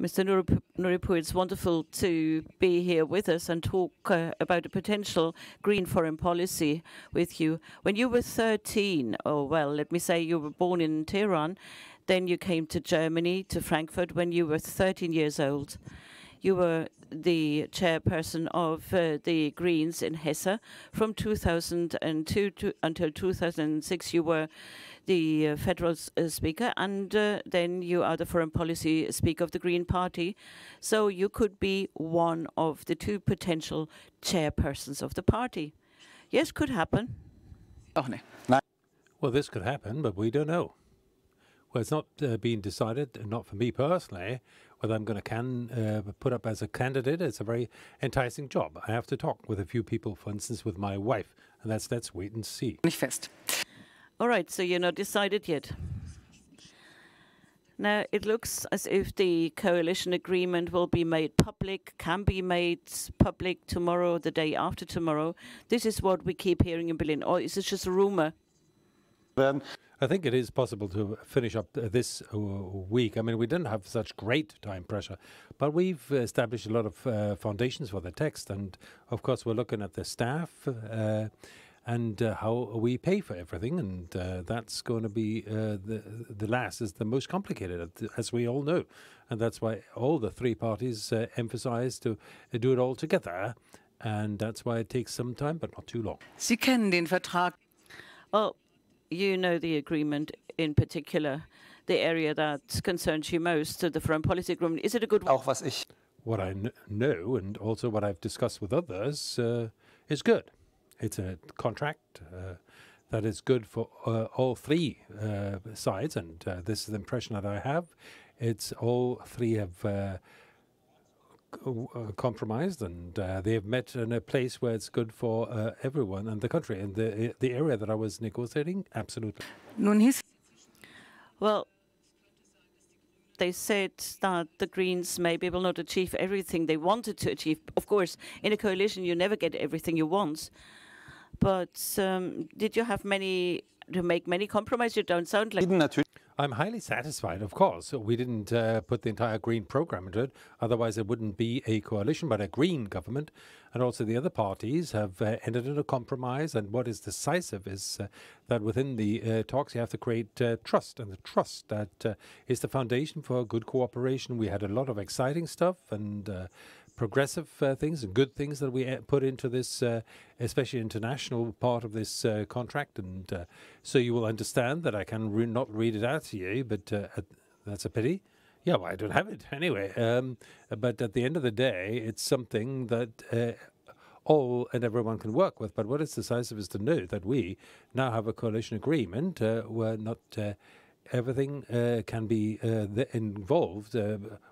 Mr. Nouripour, it's wonderful to be here with us and talk about a potential green foreign policy with you. When you were 13, or well, let me say you were born in Tehran, then you came to Germany, to Frankfurt, when you were 13 years old. You were the chairperson of the Greens in Hesse. From 2002 until 2006, you were the federal speaker, and then you are the foreign policy speaker of the Green Party. So you could be one of the two potential chairpersons of the party. Yes, could happen. Well, this could happen, but we don't know. Well, it's not been decided, not for me personally, whether I'm going to put up as a candidate. It's a very enticing job. I have to talk with a few people, for instance, with my wife, and let's wait and see. All right, so you're not decided yet. Now, it looks as if the coalition agreement will be made public, can be made public tomorrow, the day after tomorrow. This is what we keep hearing in Berlin. Or is it just a rumor? I think it is possible to finish up this week. I mean, we didn't have such great time pressure, but we've established a lot of foundations for the text. And, of course, we're looking at the staff and how we pay for everything. And that's going to be the last is the most complicated, as we all know. And that's why all the three parties emphasize to do it all together. And that's why it takes some time, but not too long. Sie kennen den Vertrag. Well, you know the agreement in particular, the area that concerns you most, the foreign policy agreement. Is it a good one? What I know, and also what I've discussed with others, is good. It's a contract that is good for all three sides, and this is the impression that I have. It's all three have compromised, and they have met in a place where it's good for everyone and the country. And the area that I was negotiating, absolutely. Well, they said that the Greens maybe will not achieve everything they wanted to achieve. Of course, in a coalition, you never get everything you want. But did you have to make many compromises? You don't sound like... I'm highly satisfied, of course. We didn't put the entire Green program into it. Otherwise, it wouldn't be a coalition, but a Green government. And also the other parties have entered into a compromise. And what is decisive is that within the talks, you have to create trust. And the trust that is the foundation for good cooperation. We had a lot of exciting stuff and progressive things and good things that we put into this, especially international part of this contract. And so you will understand that I can not read it out to you, but that's a pity. Yeah, well, I don't have it anyway. But at the end of the day, it's something that all and everyone can work with. But what is decisive is to know that we now have a coalition agreement where not... everything can be involved.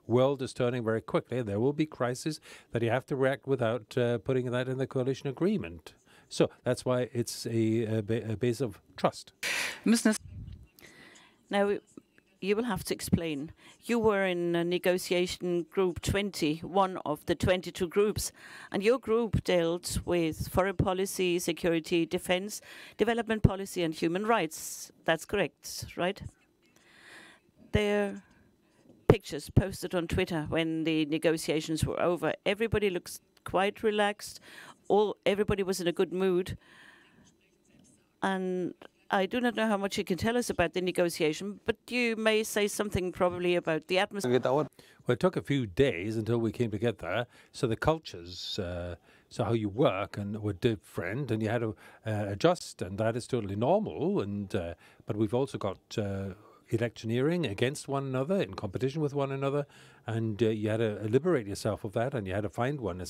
World is turning very quickly. There will be crises that you have to react without putting that in the coalition agreement. So that's why it's a base of trust. Now, you will have to explain. You were in negotiation group 20, one of the 22 groups, and your group dealt with foreign policy, security, defense, development policy, and human rights. That's correct, right? There are pictures posted on Twitter when the negotiations were over. Everybody looks quite relaxed. Everybody was in a good mood. And I do not know how much you can tell us about the negotiation, but you may say something probably about the atmosphere. Well, it took a few days until we came together. So the cultures, so how you work, and were different, and you had to adjust, and that is totally normal. And but we've also got electioneering against one another, in competition with one another, and you had to liberate yourself of that, and you had to find one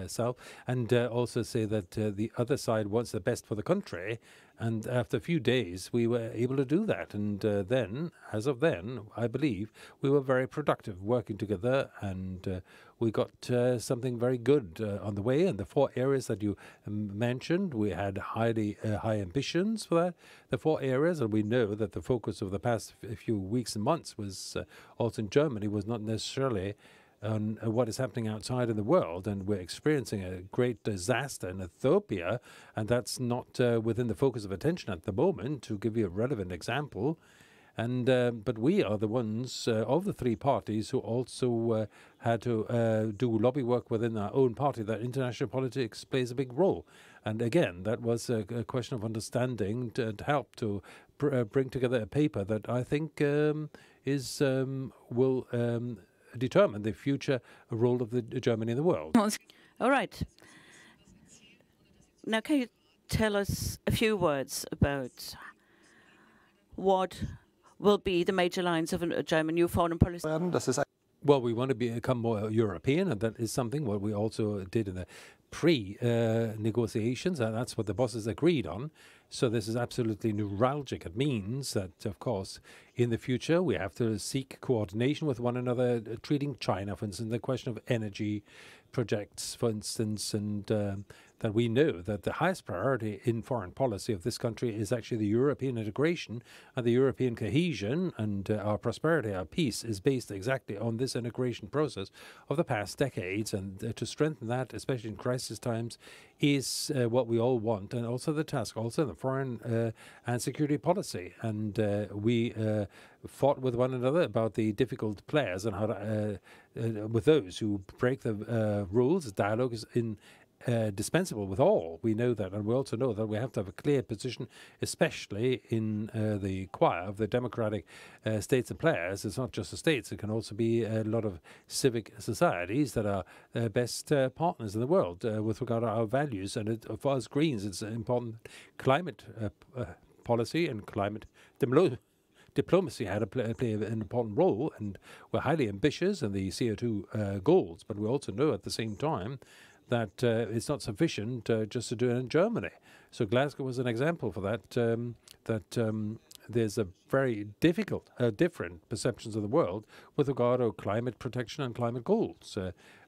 self, and also say that the other side wants the best for the country. And after a few days, we were able to do that. And then, as of then, I believe, we were very productive working together, and we got something very good on the way. And the 4 areas that you mentioned, we had high ambitions for that, the 4 areas. And we know that the focus of the past few weeks and months was also in Germany, was not necessarily on what is happening outside in the world, and we're experiencing a great disaster in Ethiopia, and that's not within the focus of attention at the moment. To give you a relevant example, And but we are the ones of the three parties who also had to do lobby work within our own party that international politics plays a big role. And again, that was a question of understanding to help to bring together a paper that I think will determine the future role of Germany in the world. All right. Now, can you tell us a few words about what will be the major lines of a German new foreign policy? Well, we want to become more European, and that is something what we also did in the pre-negotiations, and that's what the bosses agreed on. So this is absolutely neuralgic. It means that, of course, in the future, we have to seek coordination with one another, treating China, for instance, the question of energy projects, for instance, and that we know that the highest priority in foreign policy of this country is actually the European integration and the European cohesion, and our prosperity, our peace is based exactly on this integration process of the past decades, and to strengthen that, especially in crisis times, is what we all want, and also the task, also the foreign and security policy. And we fought with one another about the difficult players and how to, with those who break the rules. Dialogue is indispensable with all. We know that, and we also know that we have to have a clear position, especially in the choir of the democratic states and players. It's not just the states, it can also be a lot of civic societies that are best partners in the world with regard to our values. And for us Greens, it's important climate policy and climate diplomacy had to play an important role, and we're highly ambitious in the CO2 goals, but we also know at the same time that it's not sufficient just to do it in Germany. So Glasgow was an example for that, there's a very difficult, different perceptions of the world with regard to climate protection and climate goals.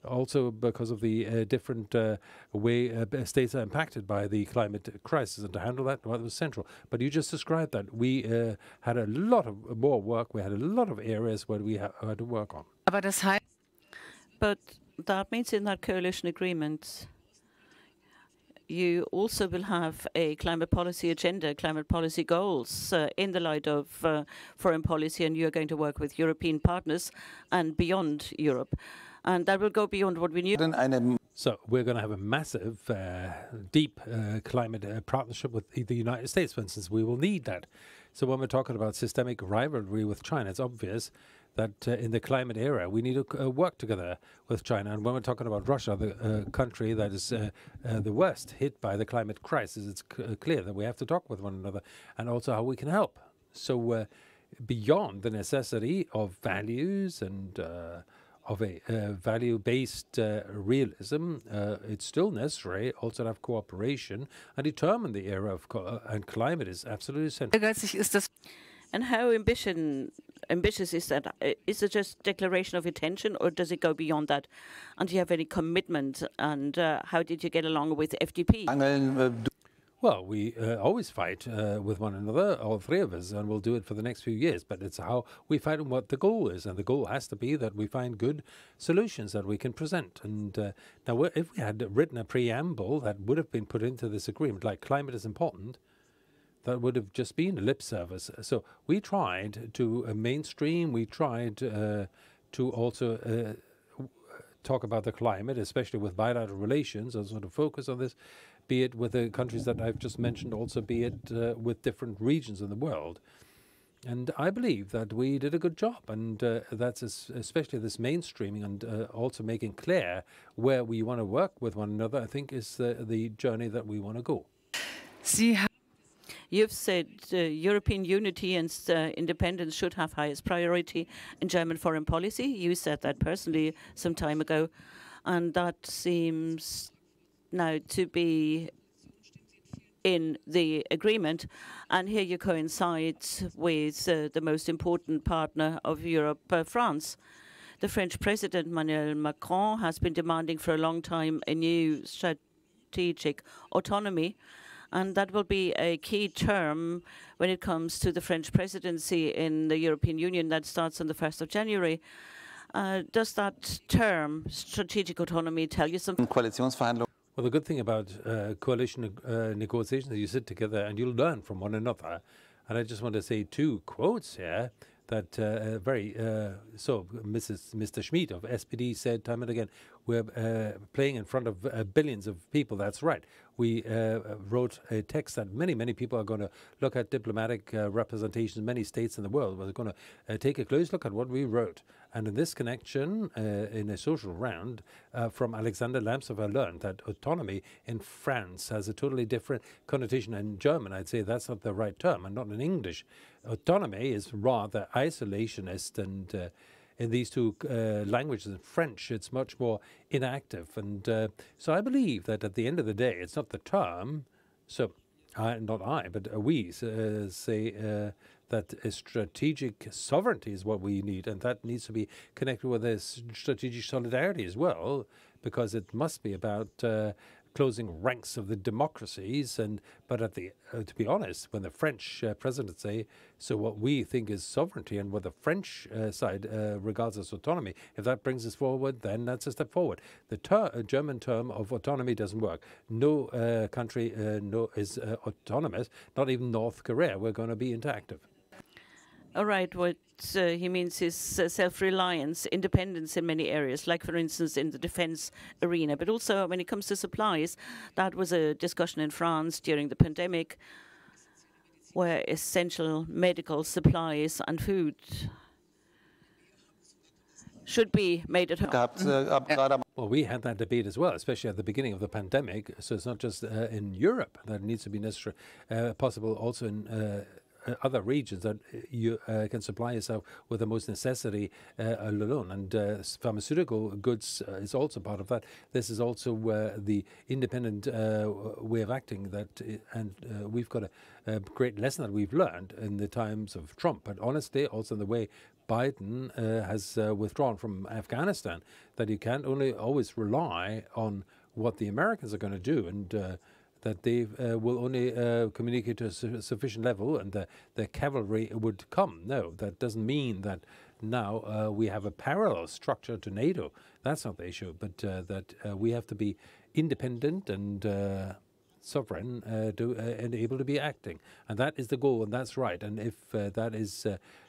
Also because of the different way states are impacted by the climate crisis, and to handle that, well, it was central. But you just described that. We had a lot of more work. We had a lot of areas where we had to work on. But that means in that coalition agreement, you also will have a climate policy agenda, climate policy goals in the light of foreign policy, and you're going to work with European partners and beyond Europe. And that will go beyond what we knew. So we're going to have a massive, deep climate partnership with the United States, for instance. We will need that. So when we're talking about systemic rivalry with China, it's obvious that in the climate era, we need to work together with China. And when we're talking about Russia, the country that is the worst hit by the climate crisis, it's clear that we have to talk with one another, and also how we can help. So beyond the necessity of values and of a value-based realism, it's still necessary also to have cooperation and determine the era of and climate is absolutely essential. And how ambitious is that? Is it just declaration of intention, or does it go beyond that? And do you have any commitment? And how did you get along with FDP? Well, we always fight with one another, all three of us, and we'll do it for the next few years. But it's how we fight and what the goal is. And the goal has to be that we find good solutions that we can present. And now, if we had written a preamble that would have been put into this agreement, like climate is important, that would have just been a lip service. So we tried to mainstream, we tried to also talk about the climate, especially with bilateral relations, and sort of focus on this, be it with the countries that I've just mentioned, also be it with different regions in the world. And I believe that we did a good job, and that's especially this mainstreaming and also making clear where we want to work with one another, I think is the journey that we want to go. You've said European unity and independence should have highest priority in German foreign policy. You said that personally some time ago, and that seems now to be in the agreement. And here you coincide with the most important partner of Europe, France. The French President Emmanuel Macron has been demanding for a long time a new strategic autonomy. And that will be a key term when it comes to the French presidency in the European Union that starts on the 1st of January. Does that term, strategic autonomy, tell you something? Well, the good thing about coalition negotiations is you sit together and you'll learn from one another And I just want to say two quotes here that Mr. Schmid of SPD said time and again, we're playing in front of billions of people. That's right. We wrote a text that many people are going to look at diplomatic representations in many states in the world. We're going to take a close look at what we wrote. And in this connection, in a social round, from Alexander Lambsdorff, I learned that autonomy in France has a totally different connotation. In German, I'd say that's not the right term, and not in English. Autonomy is rather isolationist, and in these two languages, in French, it's much more inactive. And so I believe that at the end of the day, it's not the term. So not I, but we say that a strategic sovereignty is what we need, and that needs to be connected with a strategic solidarity as well, because it must be about closing ranks of the democracies. But at the to be honest, when the French president say, so what we think is sovereignty and what the French side regards as autonomy, if that brings us forward, then that's a step forward. The German term of autonomy doesn't work. No country is autonomous, not even North Korea. We're going to be interactive. All right, what he means is self-reliance, independence in many areas, like, for instance, in the defense arena, but also when it comes to supplies. That was a discussion in France during the pandemic, where essential medical supplies and food should be made at home. Well, we had that debate as well, especially at the beginning of the pandemic. So it's not just in Europe that it needs to be necessary, possible also in other regions that you can supply yourself with the most necessity alone. And pharmaceutical goods is also part of that. This is also the independent way of acting we've got a great lesson that we've learned in the times of Trump, but honestly also in the way Biden has withdrawn from Afghanistan, that you can't only always rely on what the Americans are going to do, and that they will only communicate to a sufficient level and the cavalry would come. No, that doesn't mean that now we have a parallel structure to NATO. That's not the issue, but that we have to be independent and sovereign and able to be acting. And that is the goal, and that's right. And if that is,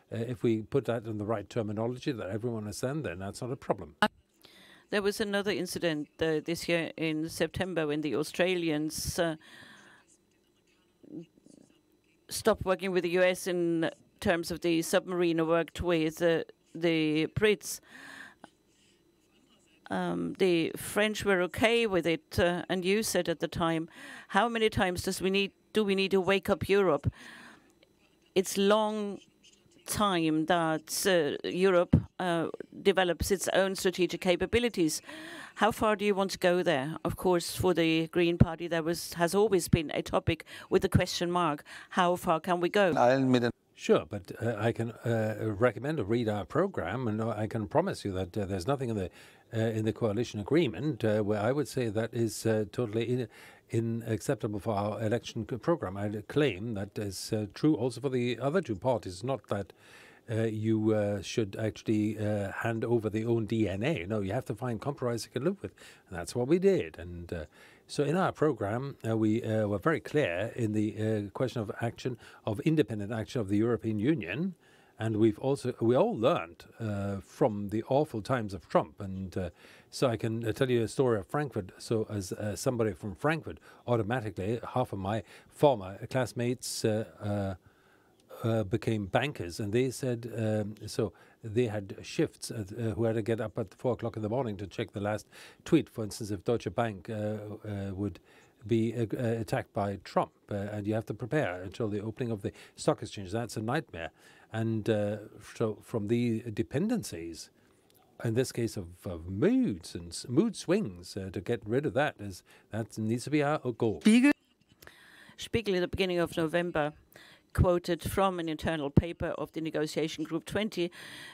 if we put that in the right terminology that everyone understands, then that's not a problem. There was another incident this year in September when the Australians stopped working with the US in terms of the submarine and worked with the Brits. The French were okay with it, and you said at the time, how many times do we need to wake up Europe? It's long time that Europe develops its own strategic capabilities. How far do you want to go there? Of course, for the Green Party, there has always been a topic with a question mark. How far can we go? Sure, but I can recommend to read our program, and I can promise you that there's nothing in the coalition agreement where I would say that is totally unacceptable for our election program. I claim that is true also for the other two parties. Not that you should actually hand over their own DNA. No, you have to find compromise you can live with, and that's what we did. And so in our program, we were very clear in the question of action, of independent action of the European Union. And we all learned from the awful times of Trump. And so I can tell you a story of Frankfurt. So as somebody from Frankfurt, automatically half of my former classmates became bankers. And they said, so they had shifts who had to get up at 4 o'clock in the morning to check the last tweet. For instance, if Deutsche Bank would be attacked by Trump, and you have to prepare until the opening of the stock exchange. That's a nightmare. And so from the dependencies, in this case of moods and mood swings, to get rid of that needs to be our goal. Spiegel, at the beginning of November, quoted from an internal paper of the negotiation group 20.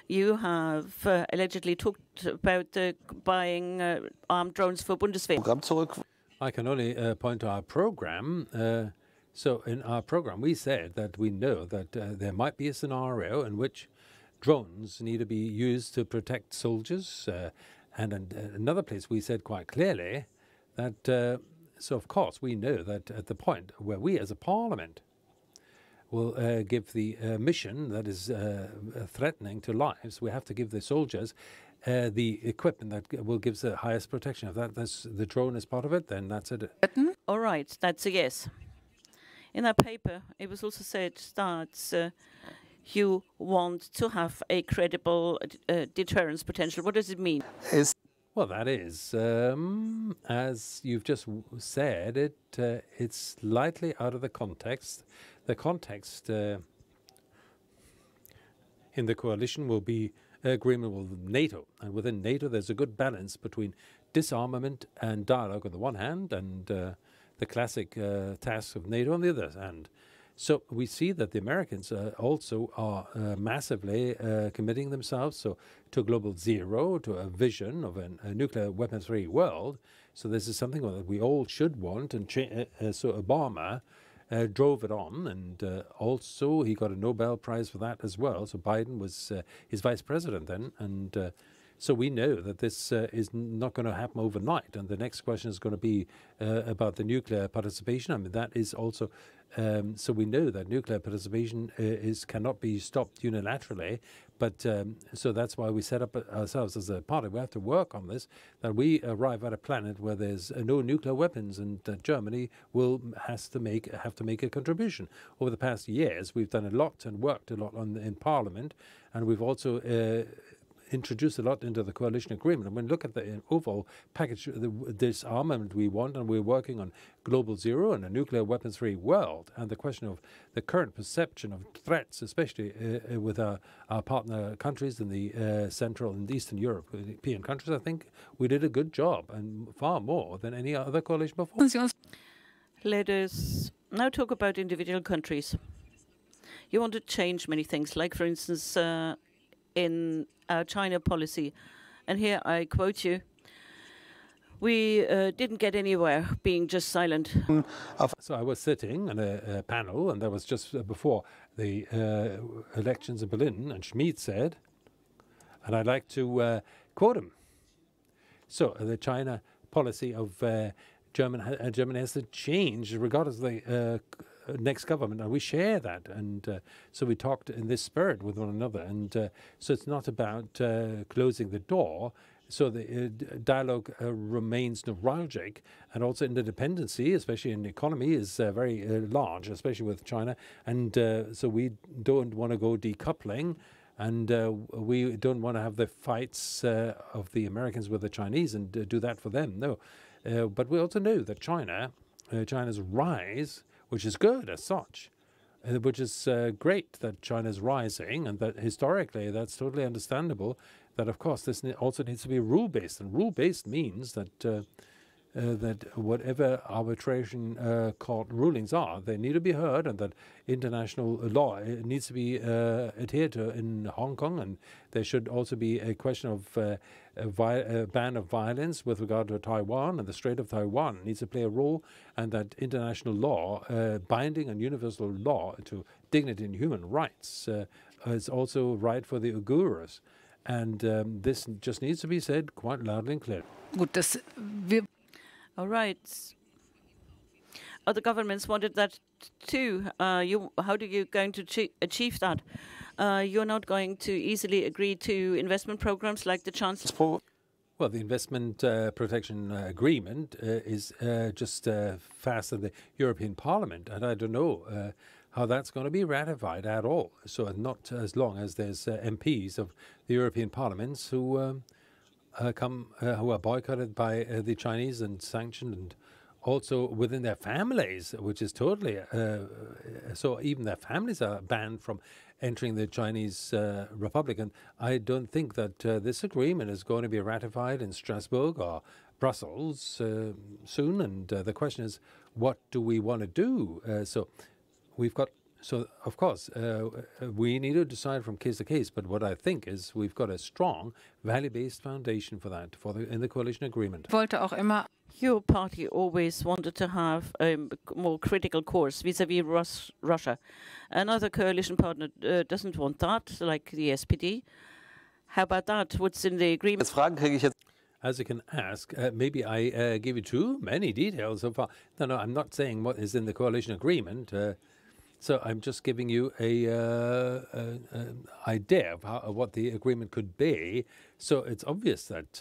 You have allegedly talked about buying armed drones for Bundeswehr. I can only point to our program. So in our program, we said that we know that there might be a scenario in which drones need to be used to protect soldiers. And in another place, we said quite clearly that, so of course, we know that at the point where we as a parliament, will give the mission that is threatening to lives. We have to give the soldiers the equipment that will give the highest protection. If that's the drone is part of it, then that's it. All right, that's a yes. In that paper, it was also said that you want to have a credible deterrence potential. What does it mean? Well, that is, as you've just said, it's slightly out of the context. The context in the coalition will be agreement with NATO. And within NATO, there's a good balance between disarmament and dialogue on the one hand, and the classic tasks of NATO on the other hand. So we see that the Americans also are massively committing themselves to global zero, to a vision of a nuclear weapons-free world. So this is something that we all should want, and so Obama drove it on, and also he got a Nobel Prize for that as well. So Biden was his vice president then, and so we know that this is not going to happen overnight. And the next question is going to be about the nuclear participation. I mean, that is also, so we know that nuclear participation cannot be stopped unilaterally. But so that's why we set up ourselves as a party. We have to work on this, that we arrive at a planet where there's no nuclear weapons, and Germany have to make a contribution. Over the past years, we've done a lot and worked a lot in Parliament, and we've also introduced a lot into the coalition agreement. And when we look at the overall package, this armament we want, and we're working on global zero and a nuclear weapons-free world. And the question of the current perception of threats, especially with our partner countries in the Central and Eastern European countries, I think we did a good job, and far more than any other coalition before. Let us now talk about individual countries. You want to change many things, like, for instance, in our China policy. And here I quote you: we didn't get anywhere being just silent. So I was sitting in a panel, and that was just before the elections in Berlin, and Schmid said, and I'd like to quote him. So the China policy of Germany has to change regardless of the next government, and we share that, and so we talked in this spirit with one another, and so it's not about closing the door. So the dialogue remains neuralgic, and also interdependency, especially in the economy, is very large, especially with China, and so we don't want to go decoupling, and we don't want to have the fights of the Americans with the Chinese and do that for them. No, but we also know that China's rise, which is good as such, which is great that China's rising, and that historically that's totally understandable, that of course this also needs to be rule-based, and rule-based means that that whatever arbitration court rulings are, they need to be heard, and that international law needs to be adhered to in Hong Kong, and there should also be a question of a ban of violence with regard to Taiwan, and the Strait of Taiwan needs to play a role, and that international law, binding and universal law to dignity and human rights, is also right for the Uyghurs. And this just needs to be said quite loudly and clearly. All right. Other governments wanted that too. How are you going to achieve that? You're not going to easily agree to investment programs like the Chancellor. Well, the investment protection agreement is just faster than the European Parliament, and I don't know how that's going to be ratified at all. So not as long as there's MPs of the European Parliaments who who are boycotted by the Chinese and sanctioned, and also within their families, which is totally so even their families are banned from entering the Chinese Republic. And I don't think that this agreement is going to be ratified in Strasbourg or Brussels soon. And the question is, what do we want to do? So we've got. So, of course, we need to decide from case to case, but what I think is we've got a strong value-based foundation for that in the coalition agreement. Your party always wanted to have a more critical course vis-à-vis Russia. Another coalition partner doesn't want that, like the SPD. How about that? What's in the agreement? As you can ask, maybe I gave you too many details so far. No, I'm not saying what is in the coalition agreement. So I'm just giving you a idea of what the agreement could be. So it's obvious that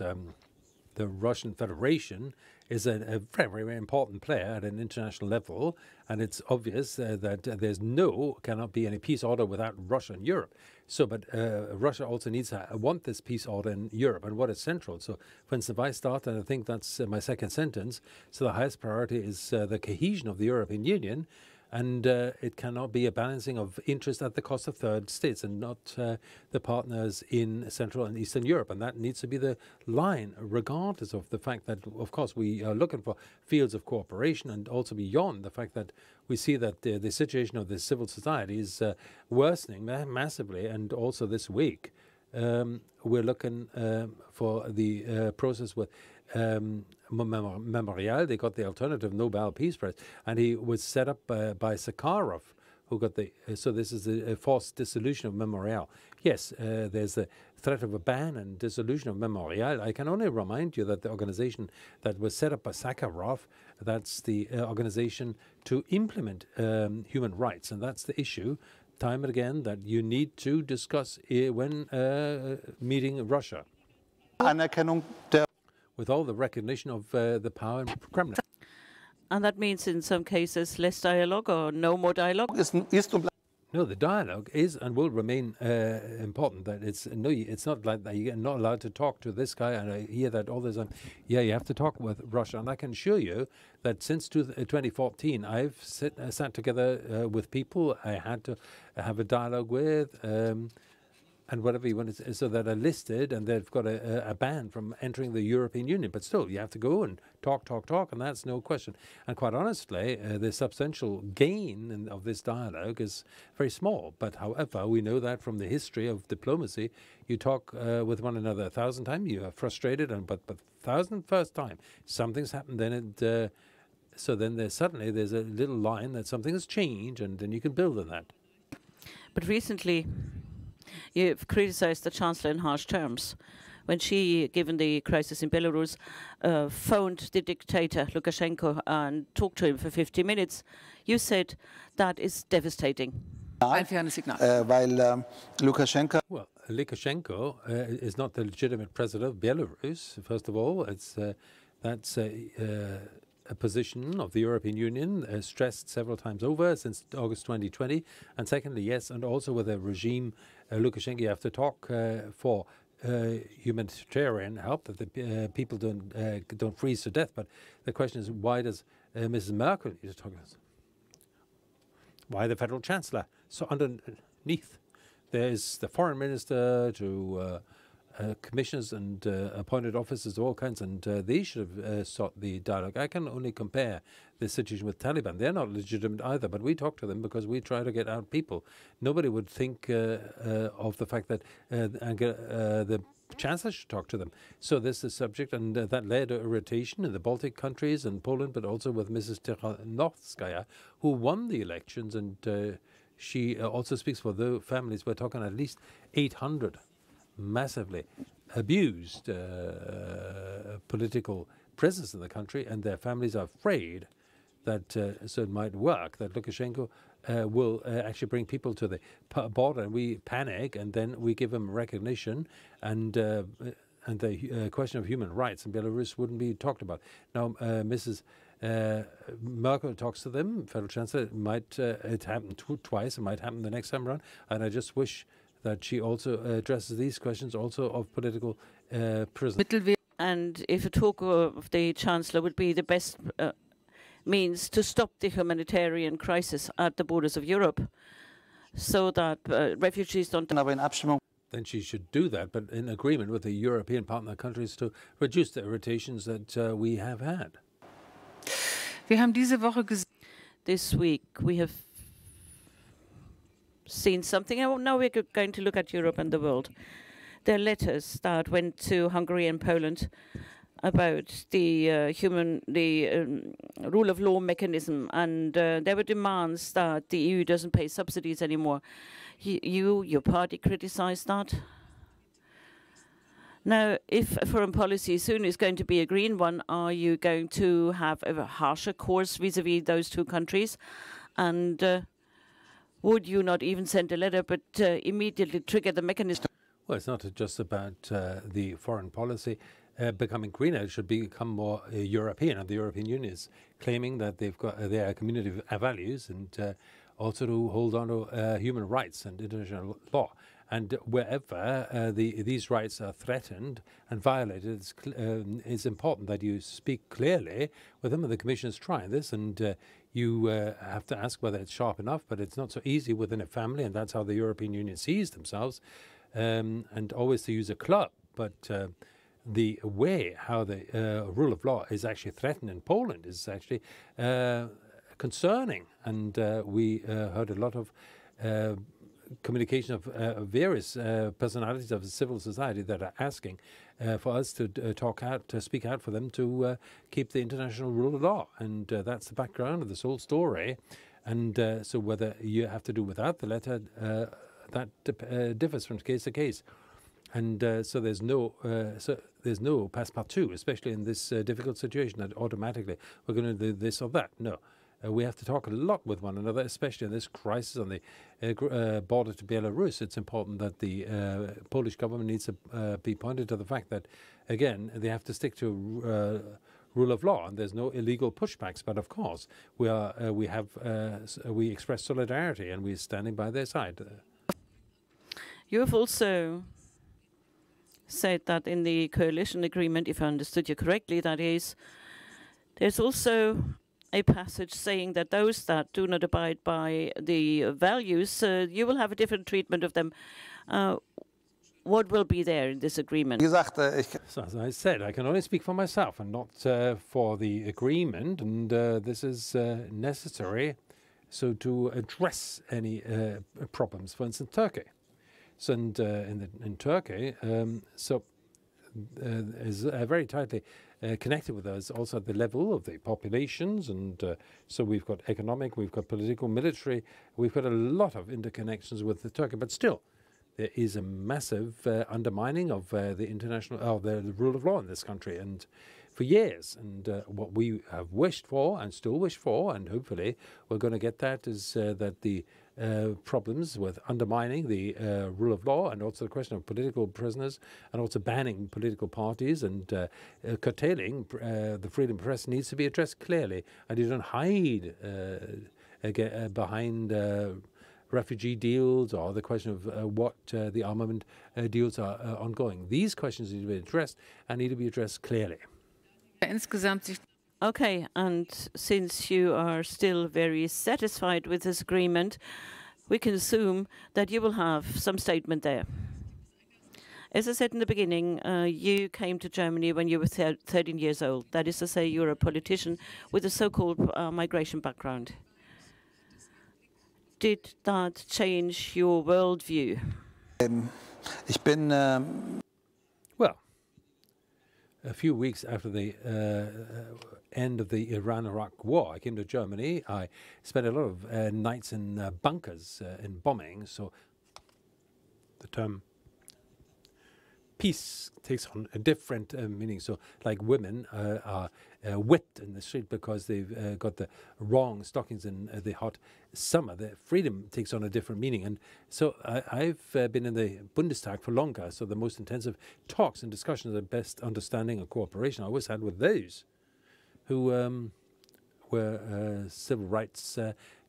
the Russian Federation is a very, very important player at an international level, and it's obvious that cannot be any peace order without Russia and Europe. So, but Russia also needs to want this peace order in Europe, and what is central. So, for instance, if I start, and I think that's my second sentence, so the highest priority is the cohesion of the European Union, and it cannot be a balancing of interest at the cost of third states and not the partners in Central and Eastern Europe. And that needs to be the line, regardless of the fact that, of course, we are looking for fields of cooperation, and also beyond the fact that we see that the situation of the civil society is worsening massively. And also this week, we're looking for the process with Memorial. They got the alternative Nobel Peace Prize, and he was set up by Sakharov, who got the. So this is a forced dissolution of Memorial. Yes, there's the threat of a ban and dissolution of Memorial. I can only remind you that the organization that was set up by Sakharov, that's the organization to implement human rights, and that's the issue. Time and again that you need to discuss when meeting Russia. Anerkennung der With all the recognition of the power in Kremlin. And that means in some cases less dialogue or no more dialogue? No, the dialogue is and will remain important. That it's not like that you're not allowed to talk to this guy, and I hear that all the time. Yeah, you have to talk with Russia, and I can assure you that since 2014, I've sat together with people I had to have a dialogue with. And whatever you want to, so that are listed, and they've got a ban from entering the European Union. But still, you have to go and talk, and that's no question. And quite honestly, the substantial gain of this dialogue is very small. But however, we know that from the history of diplomacy, you talk with one another 1,000 times, you are frustrated, but 1,001st time, something's happened, then it. So then there's a little line that something has changed, and then you can build on that. But recently, you've criticized the Chancellor in harsh terms when she, given the crisis in Belarus, phoned the dictator Lukashenko and talked to him for 50 minutes. You said that is devastating. Weil Lukashenko. Well, Lukashenko is not the legitimate president of Belarus. First of all, that's a position of the European Union stressed several times over since August 2020. And secondly, yes, and also with a regime, Lukashenko, you have to talk for humanitarian help, that the people don't freeze to death. But the question is, why does Mrs. Merkel need to talk about this? Why the federal chancellor? So underneath, there is the foreign minister to commissioners and appointed officers of all kinds, and they should have sought the dialogue. I can only compare the situation with Taliban. They're not legitimate either, but we talk to them because we try to get out people. Nobody would think of the fact that the chancellor should talk to them. So this is the subject, and that led to irritation in the Baltic countries and Poland, but also with Mrs. Tikhanovskaya, who won the elections, and she also speaks for the families. We're talking at least 800 massively abused political prisoners in the country, and their families are afraid that so it might work, that Lukashenko will actually bring people to the border, and we panic, and then we give them recognition, and the question of human rights in Belarus wouldn't be talked about. Now, Mrs. Merkel talks to them, Federal Chancellor. It happened twice, it might happen the next time around, and I just wish that she also addresses these questions also of political prisoners. And if a talk of the Chancellor would be the best means to stop the humanitarian crisis at the borders of Europe, so that refugees don't. Then she should do that, but in agreement with the European partner countries to reduce the irritations that we have had. This week we have seen something. Now we're going to look at Europe and the world. There are letters that went to Hungary and Poland about the rule of law mechanism, and there were demands that the EU doesn't pay subsidies anymore. Your party criticized that. Now, if a foreign policy soon is going to be a green one, are you going to have a harsher course vis-à-vis those two countries? And would you not even send a letter, but immediately trigger the mechanism? Well, it's not just about the foreign policy becoming greener. It should become more European. And the European Union is claiming that they've got their community values and also to hold on to human rights and international law. And wherever these rights are threatened and violated, it's important that you speak clearly with them. And the Commission is trying this, and you have to ask whether it's sharp enough. But it's not so easy within a family, and that's how the European Union sees themselves. And always to use a club. But the way how the rule of law is actually threatened in Poland is actually concerning. And we heard a lot of communication of various personalities of civil society that are asking for us to speak out for them to keep the international rule of law. And that's the background of this whole story. And so whether you have to do without the letter, that differs from case to case. And so there's no passepartout, especially in this difficult situation, that automatically we're going to do this or that. No. We have to talk a lot with one another, especially in this crisis on the border to Belarus. It's important that the Polish government needs to be pointed to the fact that, again, they have to stick to rule of law, and there's no illegal pushbacks. But of course, we express solidarity, and we're standing by their side. You have also said that in the coalition agreement, if I understood you correctly, that is, there's also a passage saying that those that do not abide by the values, you will have a different treatment of them. What will be there in this agreement? So, as I said, I can only speak for myself and not for the agreement, and this is necessary so to address any problems, for instance, Turkey. So, and in Turkey, is very tightly connected with us also at the level of the populations, and so we've got economic, we've got political, military, we've got a lot of interconnections with the Turkey, but still there is a massive undermining of the international, the rule of law in this country, and for years. And what we have wished for and still wish for, and hopefully we're going to get that, is that the problems with undermining the rule of law, and also the question of political prisoners, and also banning political parties and curtailing the freedom of press needs to be addressed clearly. And you don't hide behind refugee deals or the question of what the armament deals are ongoing. These questions need to be addressed and need to be addressed clearly. Okay, and since you are still very satisfied with this agreement, we can assume that you will have some statement there. As I said in the beginning, you came to Germany when you were 13 years old. That is to say, you're a politician with a so-called migration background. Did that change your worldview? Well, a few weeks after the end of the Iran-Iraq war, I came to Germany. I spent a lot of nights in bunkers in bombing. So the term peace takes on a different meaning. So like women are whipped in the street because they've got the wrong stockings in the hot summer. The freedom takes on a different meaning. And so I've been in the Bundestag for longer. So the most intensive talks and discussions, the best understanding and cooperation I always had with those who were civil rights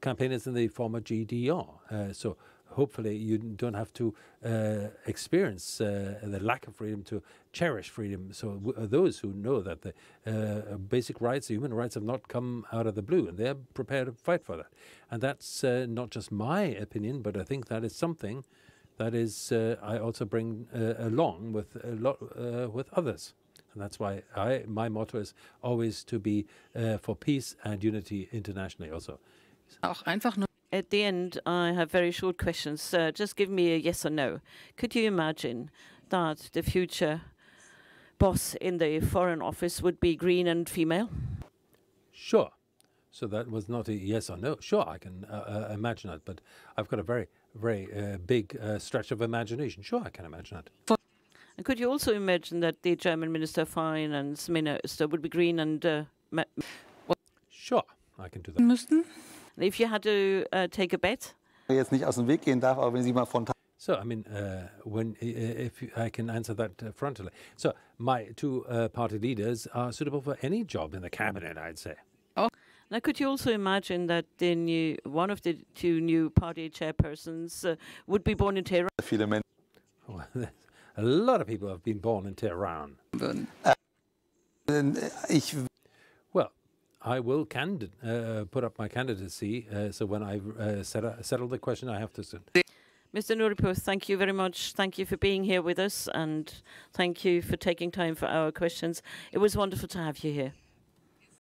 campaigners in the former GDR. So hopefully you don't have to experience the lack of freedom to cherish freedom. So those who know that the basic rights, the human rights, have not come out of the blue, and they're prepared to fight for that. And that's not just my opinion, but I think that is something that is I also bring along with a lot with others. And that's why my motto is always to be for peace and unity internationally also. At the end, I have very short questions. Just give me a yes or no. Could you imagine that the future boss in the Foreign Office would be green and female? Sure. So that was not a yes or no. Sure, I can imagine that, but I've got a very, very big stretch of imagination. Sure, I can imagine that. And could you also imagine that the German Minister of Finance Minister would be green and... Sure, I can do that. If you had to take a bet, jetzt nicht aus dem Weg gehen darf, aber wenn Sie mal frontal. So, I mean, I can answer that frontally. So, my two party leaders are suitable for any job in the cabinet, I'd say. Now, could you also imagine that one of the two new party chairpersons would be born in Tehran? Viele Menschen. Well, a lot of people have been born in Tehran. Ich Well, I will put up my candidacy. So when I settle the question, I have to. Mr. Nouripour, thank you very much. Thank you for being here with us, and thank you for taking time for our questions. It was wonderful to have you here.